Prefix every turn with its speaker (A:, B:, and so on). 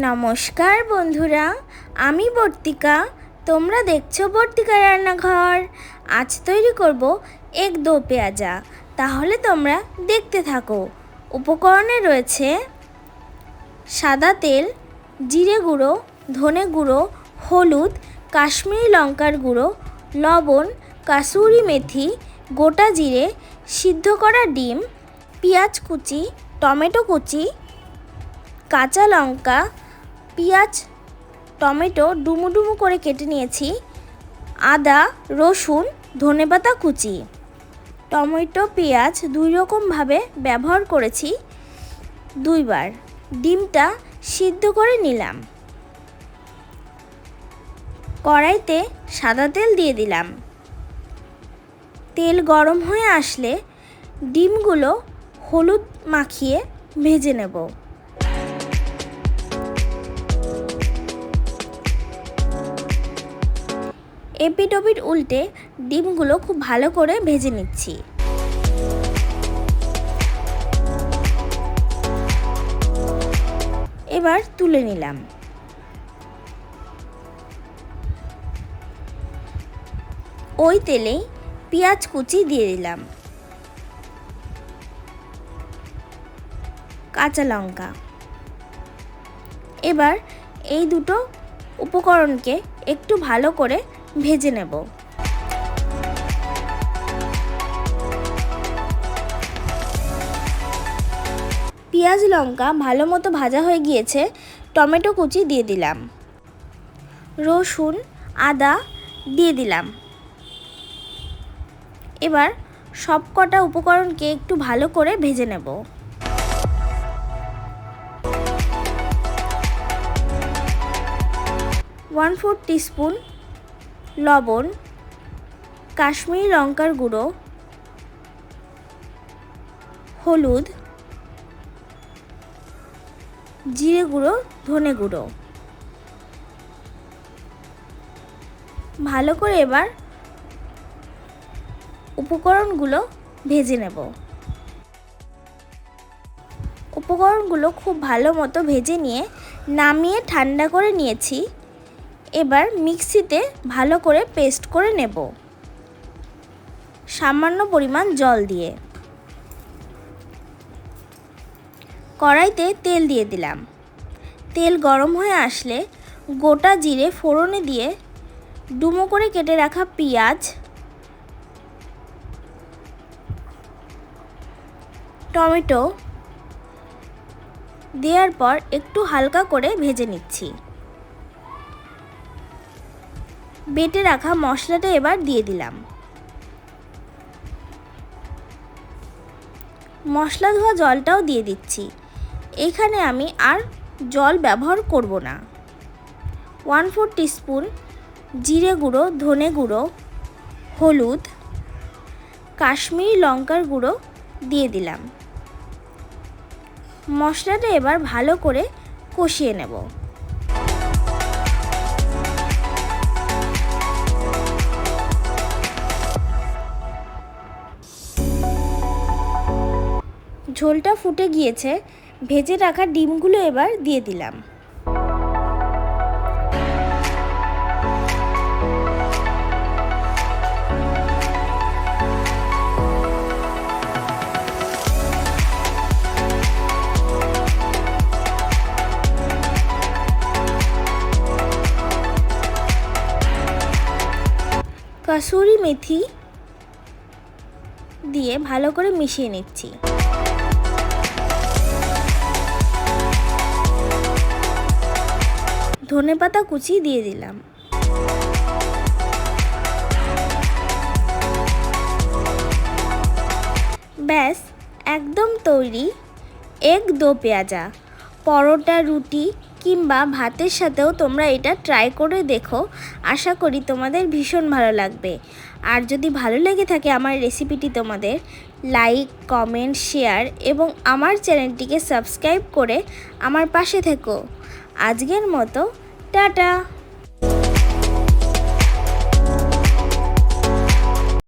A: নমস্কার বন্ধুরা, আমি বর্তিকা। তোমরা দেখছো বর্তিকা রান্নাঘর। আজ তৈরি করব এক দো পেঁয়াজা। তাহলে তোমরা দেখতে থাকো। উপকরণে রয়েছে সাদা তেল, জিরে গুঁড়ো, ধনে গুঁড়ো, হলুদ, কাশ্মীরি লঙ্কার গুঁড়ো, লবণ, কাসুরি মেথি, গোটা জিরে, সিদ্ধ করা ডিম, পেঁয়াজ কুচি, টমেটো কুচি, কাঁচা লঙ্কা, পেঁয়াজ টমেটো ডুমু ডুমু করে কেটে নিয়েছি, আদা, রসুন, ধনেপাতা কুচি। টমেটো পেঁয়াজ দুই রকমভাবে ব্যবহার করেছি দুইবার। ডিমটা সিদ্ধ করে নিলাম। কড়াইতে সাদা তেল দিয়ে দিলাম। তেল গরম হয়ে আসলে ডিমগুলো হলুদ মাখিয়ে ভেজে নেব। এপিট ওপিট উল্টে ডিমগুলো খুব ভালো করে ভেজে নিচ্ছি। এবার তুলে নিলাম। ওই তেলেই পেঁয়াজ কুচি দিয়ে দিলাম, কাঁচা লঙ্কা। এবার এই দুটো উপকরণকে একটু ভালো করে ভেজে নেব। পেঁয়াজ লঙ্কা ভালো মতো ভাজা হয়ে গিয়েছে। টমেটো কুচি দিয়ে দিলাম, রসুন, আদা দিয়ে দিলাম। এবার সব কটা উপকরণকে একটু ভালো করে ভেজে নেব। ওয়ান ফোর টিস্পুন লবণ, কাশ্মীরি লঙ্কার গুঁড়ো, হলুদ, জিরে গুঁড়ো, ধনে গুঁড়ো। ভালো করে এবার উপকরণগুলো ভেজে নেব। উপকরণগুলো খুব ভালো মতো ভেজে নিয়ে নামিয়ে ঠান্ডা করে নিয়েছি। এবার মিক্সিতে ভালো করে পেস্ট করে নেব সামান্য পরিমাণ জল দিয়ে। কড়াইতে তেল দিয়ে দিলাম। তেল গরম হয়ে আসলে গোটা জিরে ফোড়নে দিয়ে ডুমো করে কেটে রাখা পেঁয়াজ, টমেটো দেওয়ার পর একটু হালকা করে ভেজে নিচ্ছি। বেটে রাখা মশলাটা এবার দিয়ে দিলাম। মশলা ধোয়া জলটাও দিয়ে দিচ্ছি। এখানে আমি আর জল ব্যবহার করব না। 1/4 টিস্পুন জিরে গুঁড়ো, ধনে গুঁড়ো, হলুদ, কাশ্মীরি লঙ্কার গুঁড়ো দিয়ে দিলাম। মশলাটা এবার ভালো করে কষিয়ে নেব। ঝোলটা ফুটে গিয়েছে। ভেজে রাখা ডিমগুলো এবার দিয়ে দিলাম। কাসুরি মেথি দিয়ে ভালো করে মিশিয়ে নিচ্ছি। ধনেপাতা কুচি দিয়ে দিলাম। ব্যাস, একদম তৈরি এক দো পেঁয়াজা। পরোটা, রুটি কিংবা ভাতের সাথেও তোমরা এটা ট্রাই করে দেখো। আশা করি তোমাদের ভীষণ ভালো লাগবে। আর যদি ভালো লেগে থাকে আমার রেসিপিটি তোমাদের, লাইক, কমেন্ট, শেয়ার এবং আমার চ্যানেলটিকে সাবস্ক্রাইব করে আমার পাশে থেকো। আজকের মতো টাটা।